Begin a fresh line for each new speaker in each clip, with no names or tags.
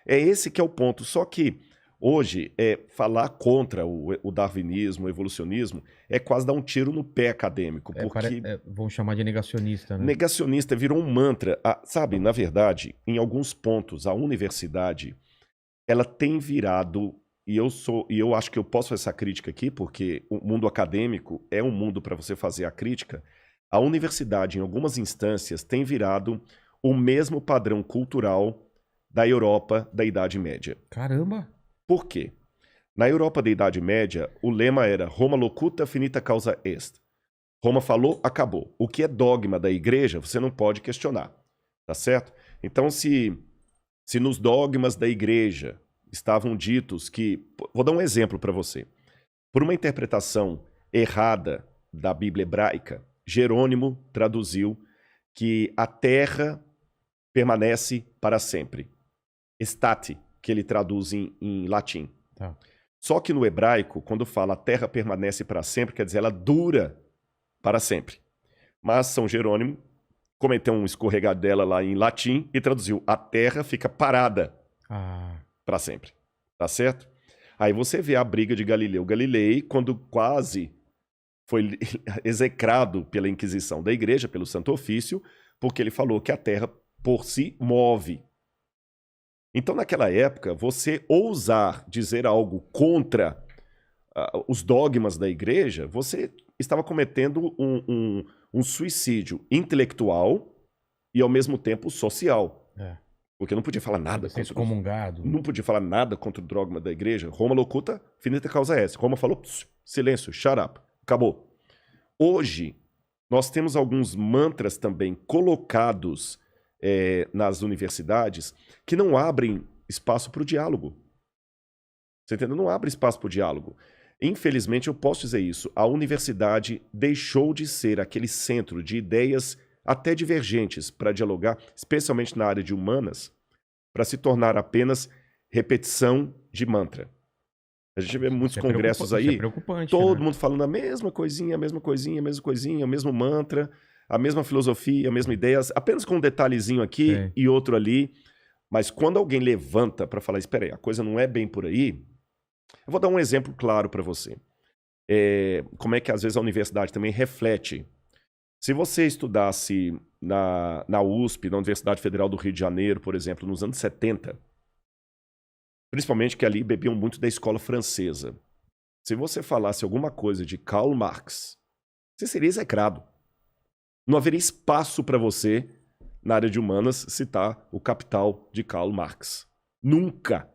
É esse que é o ponto. Só que hoje, falar contra o darwinismo, o evolucionismo, é quase dar um tiro no pé acadêmico, porque
Vão chamar de negacionista, né?
negacionista virou um mantra. Sabe, na verdade, em alguns pontos, a universidade, ela tem virado, e eu acho que eu posso fazer essa crítica aqui, porque o mundo acadêmico é um mundo para você fazer a crítica. A universidade, em algumas instâncias, tem virado o mesmo padrão cultural da Europa da Idade Média.
Caramba!
Por quê? Na Europa da Idade Média, o lema era Roma locuta, finita causa est. Roma falou, acabou. O que é dogma da igreja, você não pode questionar. Tá certo? Então, se nos dogmas da igreja estavam ditos que... Vou dar um exemplo para você. Por uma interpretação errada da Bíblia hebraica, Jerônimo traduziu que a terra permanece para sempre. Estate, que ele traduz em latim.
Tá.
Só que no hebraico, quando fala a terra permanece para sempre, quer dizer, ela dura para sempre. Mas São Jerônimo cometeu um escorregadela lá em latim e traduziu a terra fica parada para sempre. Tá certo? Aí você vê a briga de Galileu Galilei, quando quase foi execrado pela Inquisição da Igreja, pelo Santo Ofício, porque ele falou que a terra por si move. Então, naquela época, você ousar dizer algo contra os dogmas da igreja, você estava cometendo um suicídio intelectual e, ao mesmo tempo, social. Porque não podia falar nada contra
excomungado.
Não podia falar nada contra o dogma da igreja. Roma locuta, finita causa est. Roma falou, silêncio, shut up, acabou. Hoje, nós temos alguns mantras também colocados nas universidades que não abrem espaço para o diálogo. Você entendeu? Não abre espaço para o diálogo. Infelizmente, eu posso dizer isso. A universidade deixou de ser aquele centro de ideias até divergentes para dialogar, especialmente na área de humanas, para se tornar apenas repetição de mantra. A gente vê muitos congressos aí, todo mundo falando a mesma coisinha, a mesma coisinha, a mesma coisinha, o mesmo mantra, a mesma filosofia, a mesma ideia, apenas com um detalhezinho aqui e outro ali. Mas quando alguém levanta para falar, espera aí, a coisa não é bem por aí, eu vou dar um exemplo claro para você. Como é que às vezes a universidade também reflete. Se você estudasse na USP, na Universidade Federal do Rio de Janeiro, por exemplo, nos anos 70, principalmente que ali bebiam muito da escola francesa, se você falasse alguma coisa de Karl Marx, você seria execrado. Não haveria espaço para você, na área de humanas, citar o Capital de Karl Marx. Nunca.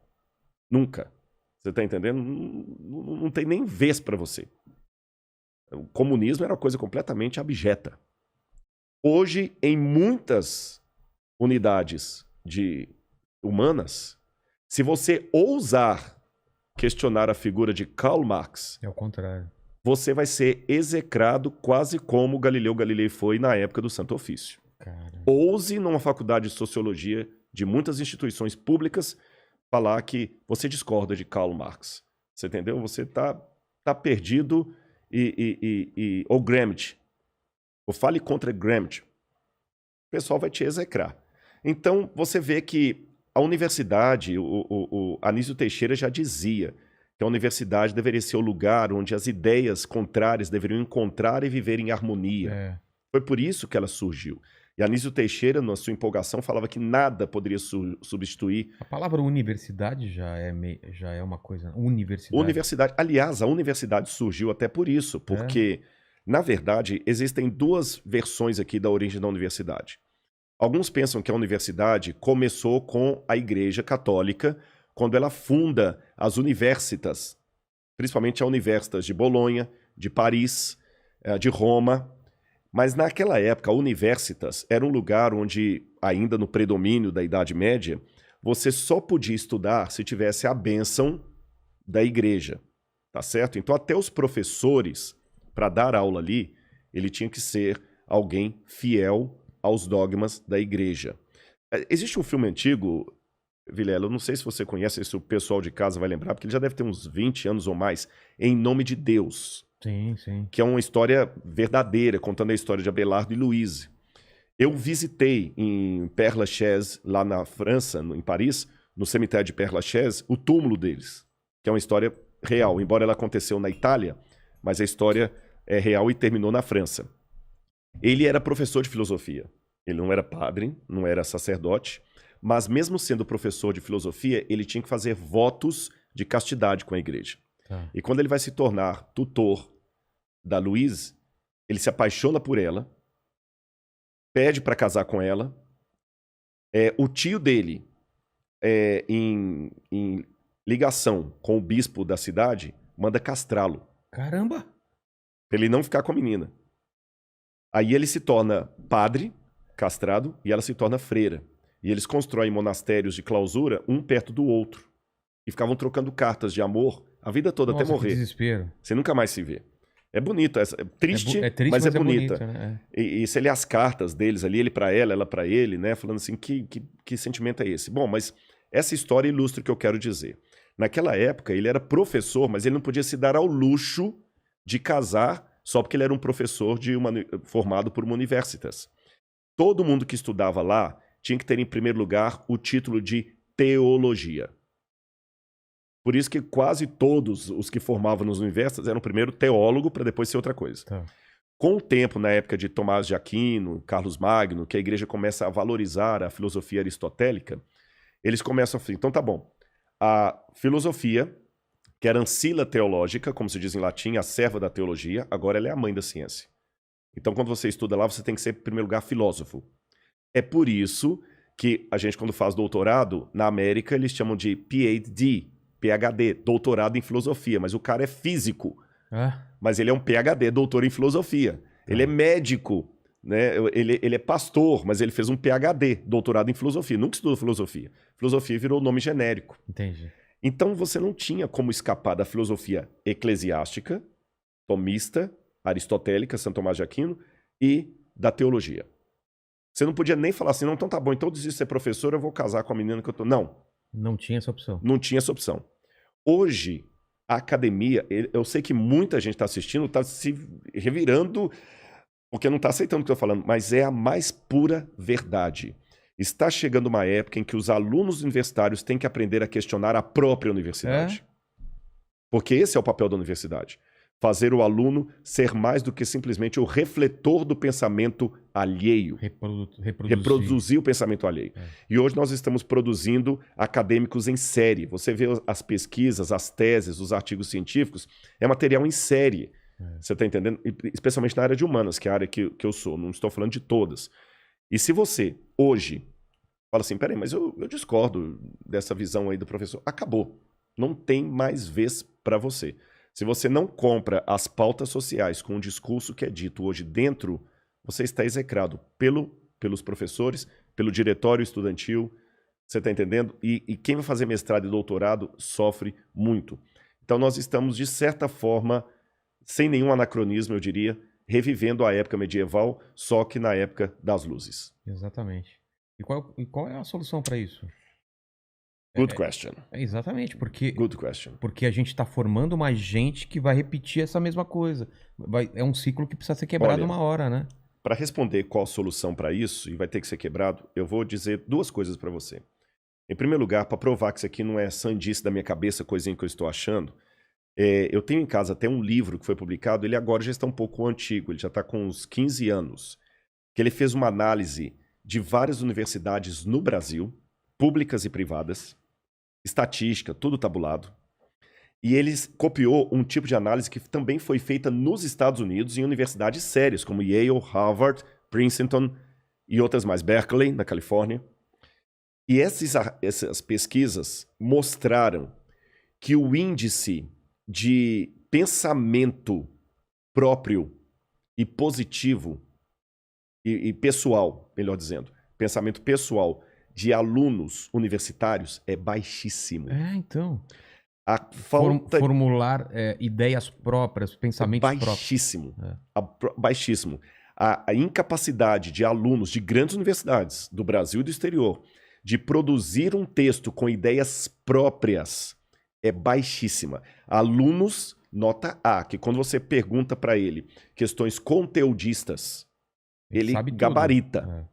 Nunca. Você está entendendo? Não tem nem vez para você. O comunismo era uma coisa completamente abjeta. Hoje, em muitas unidades de humanas, se você ousar questionar a figura de Karl Marx,
é o contrário.
Você vai ser execrado quase como Galileu Galilei foi na época do Santo Ofício.
Caramba.
Ouse, numa faculdade de sociologia de muitas instituições públicas, falar que você discorda de Karl Marx. Você entendeu? Você tá perdido ou Gramsci. Ou fale contra Gramsci. O pessoal vai te execrar. Então, você vê que a universidade, o Anísio Teixeira já dizia que a universidade deveria ser o lugar onde as ideias contrárias deveriam encontrar e viver em harmonia. Foi por isso que ela surgiu. E Anísio Teixeira, na sua empolgação, falava que nada poderia substituir...
A palavra universidade já é uma coisa...
Universidade. Aliás, a universidade surgiu até por isso, porque, na verdade, existem duas versões aqui da origem da universidade. Alguns pensam que a universidade começou com a Igreja Católica, quando ela funda as universitas, principalmente a Universitas de Bolonha, de Paris, de Roma. Mas naquela época, a Universitas era um lugar onde, ainda no predomínio da Idade Média, você só podia estudar se tivesse a bênção da igreja, tá certo? Então até os professores, para dar aula ali, ele tinha que ser alguém fiel aos dogmas da igreja. Existe um filme antigo... Vilela, eu não sei se você conhece, se o pessoal de casa vai lembrar, porque ele já deve ter uns 20 anos ou mais, Em Nome de Deus.
Sim, sim.
Que é uma história verdadeira, contando a história de Abelardo e Louise. Eu visitei em Père Lachaise, lá na França, em Paris, no cemitério de Père Lachaise, o túmulo deles, que é uma história real, embora ela aconteceu na Itália, mas a história é real e terminou na França. Ele era professor de filosofia. Ele não era padre, não era sacerdote, mas mesmo sendo professor de filosofia, ele tinha que fazer votos de castidade com a igreja.
Tá.
E quando ele vai se tornar tutor da Louise, ele se apaixona por ela, pede para casar com ela. O tio dele, em ligação com o bispo da cidade, manda castrá-lo,
Caramba!
para ele não ficar com a menina. Aí ele se torna padre, castrado, e ela se torna freira. E eles constroem monastérios de clausura, um perto do outro. E ficavam trocando cartas de amor a vida toda,
Nossa,
até morrer.
que desespero.
Você nunca mais se vê. É bonito, é triste, mas é bonita.
bonito, né?
E você lê as cartas deles ali, ele pra ela pra ele, né? Falando assim, que sentimento é esse? Bom, mas essa história ilustra o que eu quero dizer. Naquela época, ele era professor, mas ele não podia se dar ao luxo de casar só porque ele era um professor formado por uma universitas. Todo mundo que estudava lá tinha que ter, em primeiro lugar, o título de teologia. Por isso que quase todos os que formavam nas universidades eram primeiro teólogo para depois ser outra coisa.
Tá.
Com o tempo, na época de Tomás de Aquino, Carlos Magno, que a igreja começa a valorizar a filosofia aristotélica, eles começam a falar, então tá bom, a filosofia, que era ancila teológica, como se diz em latim, a serva da teologia, agora ela é a mãe da ciência. Então quando você estuda lá, você tem que ser, em primeiro lugar, filósofo. É por isso que a gente, quando faz doutorado, na América, eles chamam de PhD, doutorado em filosofia, mas o cara é físico. Mas ele é um PhD, doutor em filosofia. Ele é médico, né? Ele é pastor, mas ele fez um PhD, doutorado em filosofia. Nunca estudou filosofia. Filosofia virou nome genérico.
Entendi.
Então você não tinha como escapar da filosofia eclesiástica, tomista, aristotélica, Santo Tomás de Aquino, e da teologia. Você não podia nem falar assim, não, então tá bom, então eu desisto de ser professor, eu vou casar com a menina que eu tô... Não.
Não tinha essa opção.
Não tinha essa opção. Hoje, a academia, eu sei que muita gente está assistindo, está se revirando, porque não está aceitando o que eu estou falando, mas é a mais pura verdade. Está chegando uma época em que os alunos universitários têm que aprender a questionar a própria universidade. Porque esse é o papel da universidade. Fazer o aluno ser mais do que simplesmente o refletor do pensamento alheio. Reproduzir o pensamento alheio. E hoje nós estamos produzindo acadêmicos em série. Você vê as pesquisas, as teses, os artigos científicos, é material em série. Você está entendendo? Especialmente na área de humanas, que é a área que eu sou. Não estou falando de todas. E se você, hoje, fala assim, peraí, mas eu discordo dessa visão aí do professor. Acabou. Não tem mais vez para você. Se você não compra as pautas sociais com o discurso que é dito hoje dentro, você está execrado pelos professores, pelo diretório estudantil, você está entendendo? E quem vai fazer mestrado e doutorado sofre muito. Então nós estamos, de certa forma, sem nenhum anacronismo, eu diria, revivendo a época medieval, só que na época das luzes.
Exatamente. E qual é a solução para isso?
Good question.
Exatamente, porque
Good question.
Porque a gente está formando mais gente que vai repetir essa mesma coisa. É um ciclo que precisa ser quebrado uma hora, né?
Para responder qual a solução para isso, e vai ter que ser quebrado, eu vou dizer duas coisas para você. Em primeiro lugar, para provar que isso aqui não é sandice da minha cabeça, coisinha que eu estou achando, eu tenho em casa até um livro que foi publicado, ele agora já está um pouco antigo, ele já está com uns 15 anos, que ele fez uma análise de várias universidades no Brasil, públicas e privadas, estatística, tudo tabulado. E ele copiou um tipo de análise que também foi feita nos Estados Unidos em universidades sérias, como Yale, Harvard, Princeton e outras mais, Berkeley, na Califórnia. E essas pesquisas mostraram que o índice de pensamento próprio e positivo e pessoal, melhor dizendo, pensamento pessoal de alunos universitários é baixíssimo.
Então.
A falta...
Formular ideias próprias, pensamentos
baixíssimo.
próprios.
Baixíssimo. A incapacidade de alunos de grandes universidades do Brasil e do exterior de produzir um texto com ideias próprias é baixíssima. Alunos, nota A, que quando você pergunta para ele questões conteudistas, ele gabarita.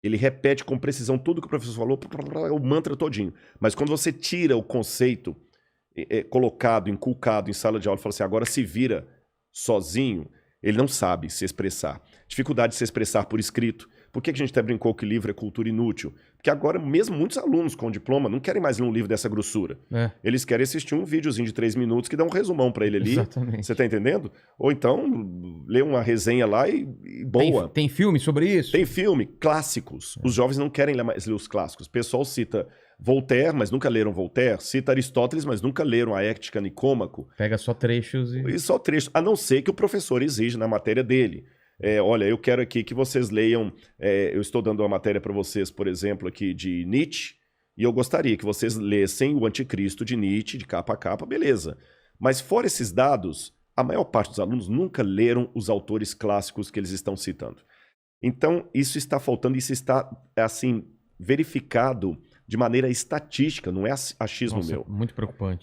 Ele repete com precisão tudo que o professor falou, o mantra todinho. Mas quando você tira o conceito colocado, inculcado em sala de aula e fala assim, agora se vira sozinho, ele não sabe se expressar. Dificuldade de se expressar por escrito. Por que a gente até brincou que livro é cultura inútil? Porque agora mesmo muitos alunos com diploma não querem mais ler um livro dessa grossura. Eles querem assistir um videozinho de 3 minutos que dá um resumão para ele ali.
Exatamente.
Você tá entendendo? Ou então ler uma resenha lá e boa.
Tem filme sobre isso?
Tem filme, clássicos. Os jovens não querem mais ler os clássicos. O pessoal cita Voltaire, mas nunca leram Voltaire. Cita Aristóteles, mas nunca leram a Ética Nicômaco.
Pega só trechos
E só trechos. A não ser que o professor exige na matéria dele. Olha, eu quero aqui que vocês leiam... eu estou dando uma matéria para vocês, por exemplo, aqui de Nietzsche, e eu gostaria que vocês lessem o Anticristo de Nietzsche, de capa a capa, beleza. Mas fora esses dados, a maior parte dos alunos nunca leram os autores clássicos que eles estão citando. Então, isso está faltando, isso está, assim, verificado de maneira estatística, não é achismo meu.
Muito preocupante.